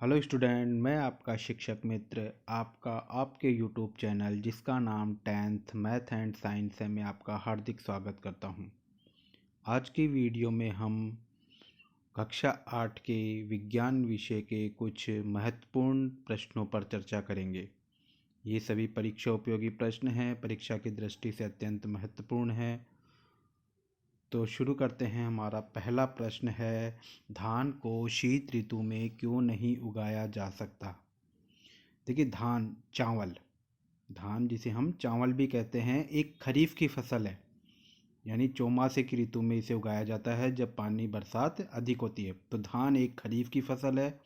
Hello student, मैं आपका शिक्षक मित्र आपका आपके यूट्यूब चैनल जिसका नाम 10th मैथ एंड साइंस है, मैं आपका हार्दिक स्वागत करता हूं। आज की वीडियो में हम कक्षा 8 के विज्ञान विषय के कुछ महत्वपूर्ण प्रश्नों पर चर्चा करेंगे। ये सभी परीक्षा उपयोगी प्रश्न हैं, परीक्षा की दृष्टि से अत्यंत महत्वपूर्ण है। तो शुरू करते हैं। हमारा पहला प्रश्न है, धान को शीत ऋतु में क्यों नहीं उगाया जा सकता? देखिए, धान जिसे हम चावल भी कहते हैं, एक खरीफ की फसल है। यानी चौमासे की ऋतु में इसे उगाया जाता है जब पानी बरसात अधिक होती है। तो धान एक खरीफ की फसल है।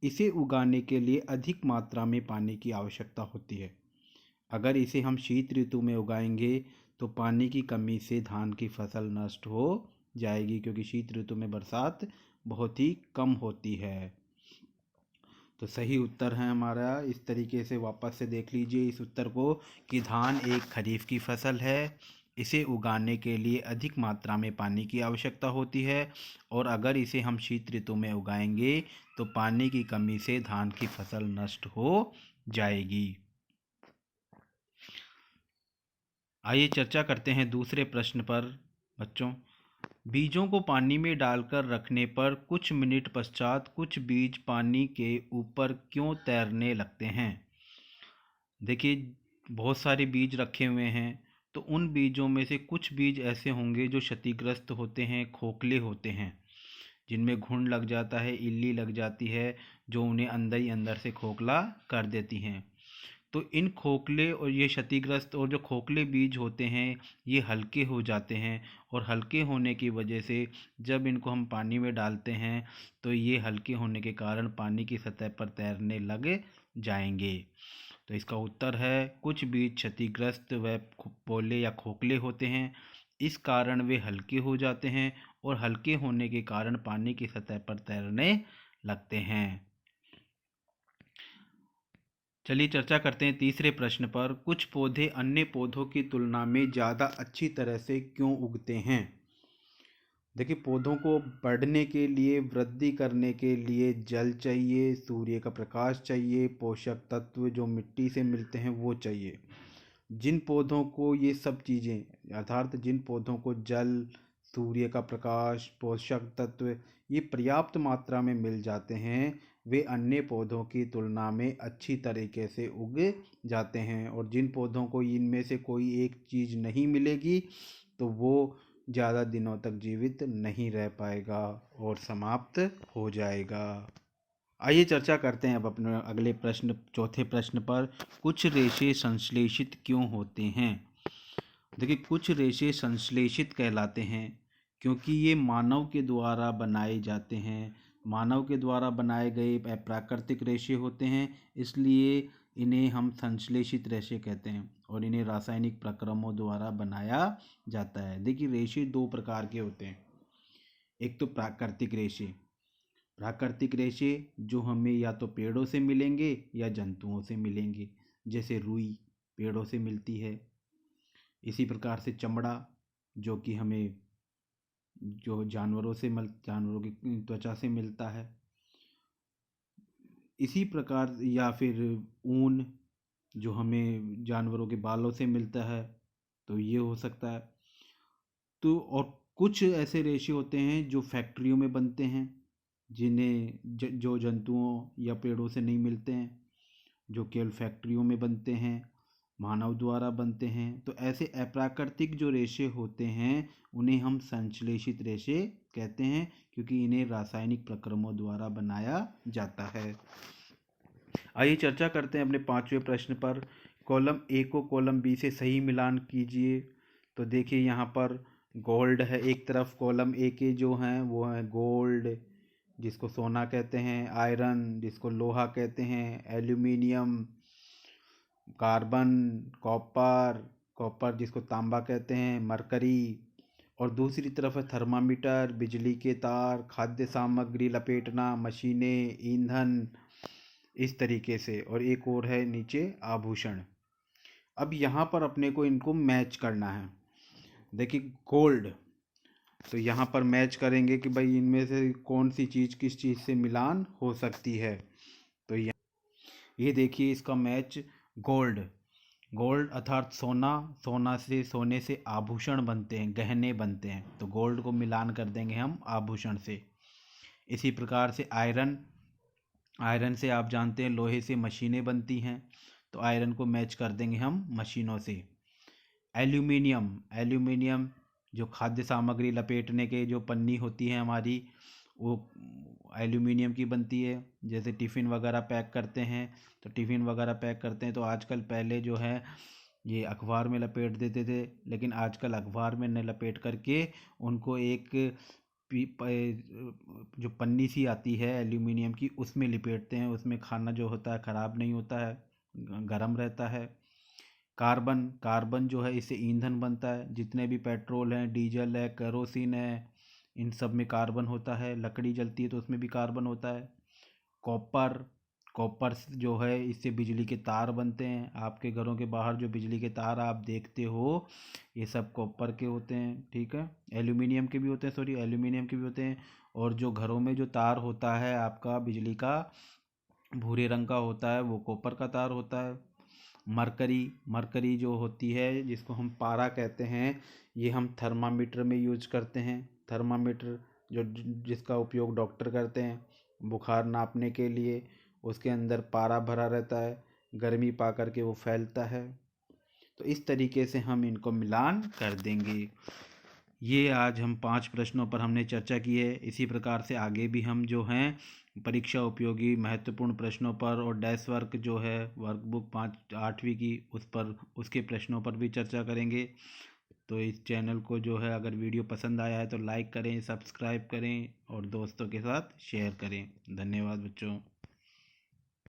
इसे उगाने के लिए अधिक मात्रा में पानी की आवश्यकता होती है। अगर इसे हम शीत ऋतु में उगाएंगे तो पानी की कमी से धान की फसल नष्ट हो जाएगी, क्योंकि शीत ऋतु में बरसात बहुत ही कम होती है। तो सही उत्तर है हमारा, इस तरीके से वापस से देख लीजिए इस उत्तर को कि धान एक खरीफ की फसल है। इसे उगाने के लिए अधिक मात्रा में पानी की आवश्यकता होती है, और अगर इसे हम शीत ऋतु में उगाएंगे तो पानी की कमी से धान की फसल नष्ट हो जाएगी। आइए चर्चा करते हैं दूसरे प्रश्न पर। बच्चों, बीजों को पानी में डालकर रखने पर कुछ मिनट पश्चात कुछ बीज पानी के ऊपर क्यों तैरने लगते हैं? देखिए, बहुत सारे बीज रखे हुए हैं, तो उन बीजों में से कुछ बीज ऐसे होंगे जो क्षतिग्रस्त होते हैं, खोखले होते हैं, जिनमें घुन लग जाता है, इल्ली लग जाती है, जो उन्हें अंदर ही अंदर से खोखला कर देती हैं। तो इन खोखले और ये क्षतिग्रस्त और जो खोखले बीज होते हैं, ये हल्के हो जाते हैं, और हल्के होने की वजह से जब इनको हम पानी में डालते हैं तो ये हल्के होने के कारण पानी की सतह पर तैरने लग जाएंगे। तो इसका उत्तर है, कुछ बीज क्षतिग्रस्त व पोले या खोखले होते हैं, इस कारण वे हल्के हो जाते हैं, और हल्के होने के कारण पानी की सतह पर तैरने लगते हैं। चलिए चर्चा करते हैं तीसरे प्रश्न पर। कुछ पौधे अन्य पौधों की तुलना में ज़्यादा अच्छी तरह से क्यों उगते हैं? देखिए, पौधों को बढ़ने के लिए, वृद्धि करने के लिए जल चाहिए, सूर्य का प्रकाश चाहिए, पोषक तत्व जो मिट्टी से मिलते हैं वो चाहिए। जिन पौधों को ये सब चीज़ें, अर्थात जिन पौधों को जल, सूर्य का प्रकाश, पोषक तत्व ये पर्याप्त मात्रा में मिल जाते हैं, वे अन्य पौधों की तुलना में अच्छी तरीके से उग जाते हैं। और जिन पौधों को इनमें से कोई एक चीज़ नहीं मिलेगी तो वो ज़्यादा दिनों तक जीवित नहीं रह पाएगा और समाप्त हो जाएगा। आइए चर्चा करते हैं अब अपने अगले प्रश्न, चौथे प्रश्न पर। कुछ रेशे संश्लेषित क्यों होते हैं? देखिए, कुछ रेशे संश्लेषित कहलाते हैं क्योंकि ये मानव के द्वारा बनाए जाते हैं। मानव के द्वारा बनाए गए अप्राकृतिक रेशे होते हैं, इसलिए इन्हें हम संश्लेषित रेशे कहते हैं, और इन्हें रासायनिक प्रक्रमों द्वारा बनाया जाता है। देखिए, रेशे दो प्रकार के होते हैं। एक तो प्राकृतिक रेशे। प्राकृतिक रेशे जो हमें या तो पेड़ों से मिलेंगे या जंतुओं से मिलेंगे, जैसे रुई पेड़ों से मिलती है। इसी प्रकार से चमड़ा, जो कि हमें जो जानवरों की त्वचा से मिलता है। इसी प्रकार, या फिर ऊन जो हमें जानवरों के बालों से मिलता है, तो ये हो सकता है। तो और कुछ ऐसे रेशे होते हैं जो फैक्ट्रियों में बनते हैं, जिन्हें जो जंतुओं या पेड़ों से नहीं मिलते हैं, जो केवल फैक्ट्रियों में बनते हैं, मानव द्वारा बनते हैं। तो ऐसे अप्राकृतिक जो रेशे होते हैं उन्हें हम संश्लेषित रेशे कहते हैं, क्योंकि इन्हें रासायनिक प्रक्रमों द्वारा बनाया जाता है। आइए चर्चा करते हैं अपने पांचवें प्रश्न पर। कॉलम ए को कॉलम बी से सही मिलान कीजिए। तो देखिए, यहाँ पर गोल्ड है एक तरफ, कॉलम ए के जो हैं वो हैं गोल्ड जिसको सोना कहते हैं, आयरन जिसको लोहा कहते हैं, एल्यूमिनियम, कार्बन, कॉपर, कॉपर जिसको तांबा कहते हैं, मरकरी, और दूसरी तरफ है थर्मामीटर, बिजली के तार, खाद्य सामग्री लपेटना, मशीनें, ईंधन, इस तरीके से। और एक और है नीचे आभूषण। अब यहाँ पर अपने को इनको मैच करना है। देखिए, गोल्ड, तो यहाँ पर मैच करेंगे कि भाई इनमें से कौन सी चीज़ किस चीज़ से मिलान हो सकती है। ये देखिए इसका मैच गोल्ड। गोल्ड अर्थात सोना, सोने से आभूषण बनते हैं, गहने बनते हैं, तो गोल्ड को मिलान कर देंगे हम आभूषण से। इसी प्रकार से आयरन, आयरन से आप जानते हैं लोहे से मशीनें बनती हैं, तो आयरन को मैच कर देंगे हम मशीनों से। एल्यूमिनियम, एल्यूमिनियम जो खाद्य सामग्री लपेटने के जो पन्नी होती है हमारी, वो एल्यूमिनियम की बनती है। जैसे टिफ़िन वगैरह पैक करते हैं, तो टिफ़िन वगैरह पैक करते हैं तो आजकल, पहले जो है ये अखबार में लपेट देते थे, लेकिन आजकल अखबार में न लपेट करके उनको एक जो पन्नी सी आती है एल्यूमिनियम की, उसमें लपेटते हैं। उसमें खाना जो होता है ख़राब नहीं होता है, गर्म रहता है। कार्बन, कार्बन जो है इससे ईंधन बनता है। जितने भी पेट्रोल हैं, डीजल है, केरोसिन है, इन सब में कार्बन होता है। लकड़ी जलती है तो उसमें भी कार्बन होता है। कॉपर, कॉपर जो है इससे बिजली के तार बनते हैं। आपके घरों के बाहर जो बिजली के तार आप देखते हो, ये सब कॉपर के होते हैं, ठीक है। एल्यूमिनियम के भी होते हैं, सॉरी, एल्यूमिनियम के भी होते हैं। और जो घरों में जो तार होता है आपका बिजली का, भूरे रंग का होता है, वो कॉपर का तार होता है। मरकरी, मरकरी जो होती है जिसको हम पारा कहते हैं, ये हम थर्मामीटर में यूज करते हैं। थर्मामीटर जो जिसका उपयोग डॉक्टर करते हैं बुखार नापने के लिए, उसके अंदर पारा भरा रहता है, गर्मी पा करके वो फैलता है। तो इस तरीके से हम इनको मिलान कर देंगे। ये आज हम 5 प्रश्नों पर हमने चर्चा की है। इसी प्रकार से आगे भी हम जो हैं परीक्षा उपयोगी महत्वपूर्ण प्रश्नों पर और डेस्क वर्क जो है वर्कबुक 8वीं की, उस पर, उसके प्रश्नों पर भी चर्चा करेंगे। तो इस चैनल को जो है, अगर वीडियो पसंद आया है तो लाइक करें, सब्सक्राइब करें और दोस्तों के साथ शेयर करें। धन्यवाद बच्चों।